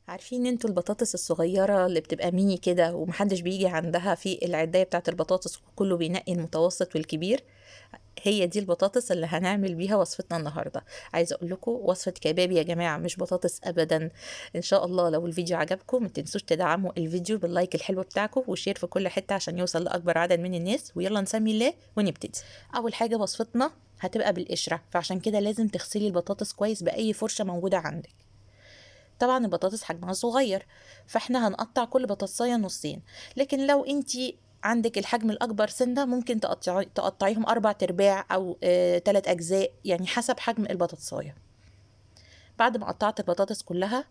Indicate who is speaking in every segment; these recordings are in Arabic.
Speaker 1: عارفين انتوا البطاطس الصغيرة اللي بتبقى ميني كده ومحدش بيجي عندها في العداية بتاعة البطاطس وكله بينقي المتوسط والكبير. هي دي البطاطس اللي هنعمل بيها وصفتنا النهاردة. عايزة اقول لكم وصفة كباب يا جماعة، مش بطاطس ابدا. ان شاء الله لو الفيديو عجبكم ما تنسوش تدعموا الفيديو باللايك الحلو بتاعكم وشير في كل حتة عشان يوصل لاكبر عدد من الناس. ويلا نسمي الله ونبتدي. اول حاجة وصفتنا هتبقى بالقشرة، فعشان كده لازم تغسلي البطاطس كويس بأي فرشة موجودة عندك. طبعا البطاطس حجمها صغير، فاحنا هنقطع كل بطاطسايه نصين. لكن لو انتي عندك الحجم الاكبر سنه ممكن تقطعيهم 4/4 او 3 اجزاء، يعني حسب حجم البطاطسايه. بعد ما قطعت البطاطس كلها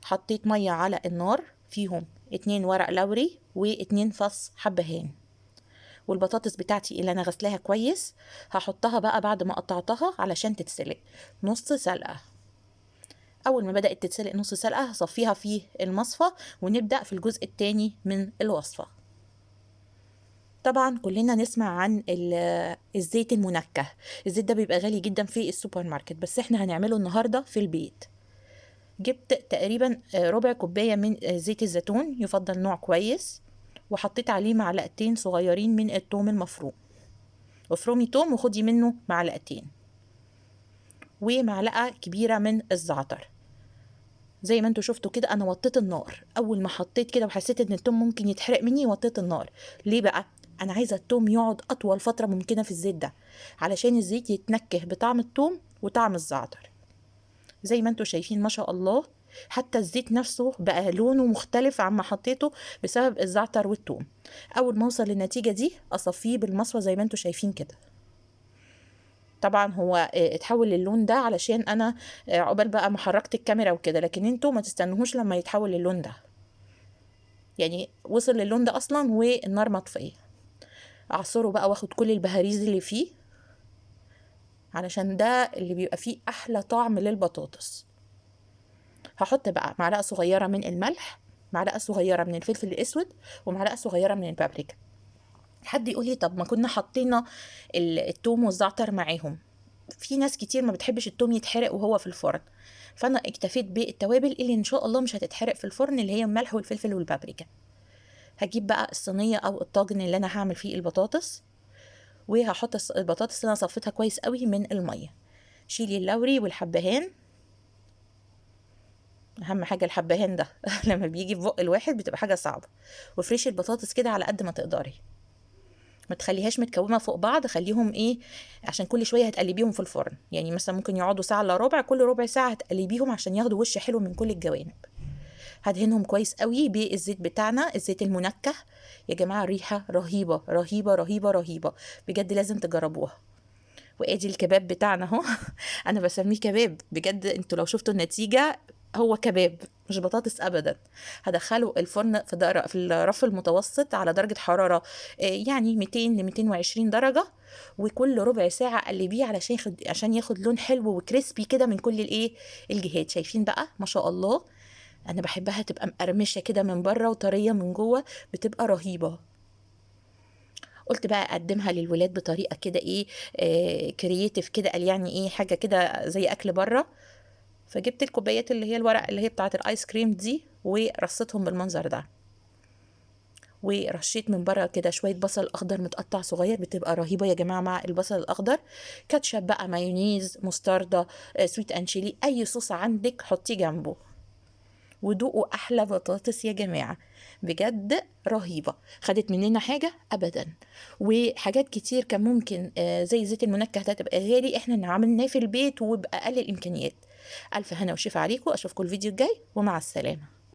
Speaker 1: حطيت ميه على النار، فيهم 2 ورق لوري و2 فص حبهان. والبطاطس بتاعتي اللي انا غسلاها كويس هحطها بقى بعد ما قطعتها علشان تتسلق نص سلقه. اول ما بدأت تتسلق نص سلقة هصفيها في المصفى ونبدأ في الجزء الثاني من الوصفة. طبعا كلنا نسمع عن الزيت المنكه. الزيت ده بيبقى غالي جدا في السوبر ماركت، بس احنا هنعمله النهاردة في البيت. جبت تقريبا ربع كوباية من زيت الزيتون، يفضل نوع كويس، وحطيت عليه معلقتين صغيرين من الثوم المفروم. افرمي توم وخدي منه معلقتين، ومعلقة كبيرة من الزعتر. زي ما انتوا شفتوا كده انا وطيت النار. اول ما حطيت كده وحسيت ان التوم ممكن يتحرق مني وطيت النار. ليه بقى؟ انا عايزه التوم يقعد اطول فتره ممكنه في الزيت ده، علشان الزيت يتنكه بطعم التوم وطعم الزعتر. زي ما انتوا شايفين ما شاء الله، حتى الزيت نفسه بقى لونه مختلف عما حطيته بسبب الزعتر والتوم. اول ما اوصل للنتيجه دي اصفيه بالمصفى زي ما انتوا شايفين كده. طبعا هو اتحول للون ده علشان انا عقبال بقى ما حركت الكاميرا وكده، لكن انتوا ما تستنوهوش لما يتحول للون ده. يعني وصل للون ده اصلا والنار مطفيه. اعصره بقى واخد كل البهاريز اللي فيه، علشان ده اللي بيبقى فيه احلى طعم للبطاطس. هحط بقى معلقه صغيره من الملح، معلقه صغيره من الفلفل الاسود، ومعلقه صغيره من البابريكا. حد يقول لي طب ما كنا حطينا التوم والزعتر معاهم. في ناس كتير ما بتحبش التوم يتحرق وهو في الفرن، فانا اكتفيت بالتوابل اللي ان شاء الله مش هتتحرق في الفرن، اللي هي الملح والفلفل والبابريكا. هجيب بقى الصينيه او الطاجن اللي انا هعمل فيه البطاطس، وهحط البطاطس اللي انا صفيتها كويس قوي من الميه. شيلي اللوري والحبهان، اهم حاجه الحبهان ده لما بيجي في بق الواحد بتبقى حاجه صعبه. وفريشي البطاطس كده على قد ما تقدري، ما تخليهاش متكومه فوق بعض، خليهم ايه عشان كل شويه هتقلبيهم في الفرن. يعني مثلا ممكن يقعدوا ساعه الا ربع، كل ربع ساعه هتقلبيهم عشان ياخدوا وش حلو من كل الجوانب. هدهنهم كويس قوي بالزيت بتاعنا، الزيت المنكه. يا جماعه الريحه رهيبه رهيبه رهيبه رهيبه، بجد لازم تجربوها. وادي الكباب بتاعنا اهو انا بسميه كباب بجد، انتوا لو شفتوا النتيجه هو كباب مش بطاطس ابدا. هدخله الفرن في الرف المتوسط على درجه حراره يعني 200 ل 220 درجه، وكل ربع ساعه قلبيه عشان ياخد لون حلو وكريسبي كده من كل الجهات. شايفين بقى ما شاء الله، انا بحبها تبقى مقرمشه كده من بره وطريه من جوه، بتبقى رهيبه. قلت بقى اقدمها للولاد بطريقه كده ايه كرييتيف كده، قال يعني ايه حاجه كده زي اكل بره. فجبت الكوبايات اللي هي الورق اللي هي بتاعه الايس كريم دي ورصيتهم بالمنظر ده. ورشيت من بره كده شويه بصل اخضر متقطع صغير، بتبقى رهيبه يا جماعه مع البصل الاخضر. كاتشب بقى، مايونيز، مستردة، سويت اند شيلي، اي صوص عندك حطيه جنبه. ودوقوا احلى بطاطس يا جماعه، بجد رهيبه. خدت مننا حاجه ابدا. وحاجات كتير كان ممكن زي زيت المنكه ده تبقى غالي، احنا عملناه في البيت وباقل الامكانيات. الف هنا وشفا عليكم، اشوفكم الفيديو الجاي ومع السلامه.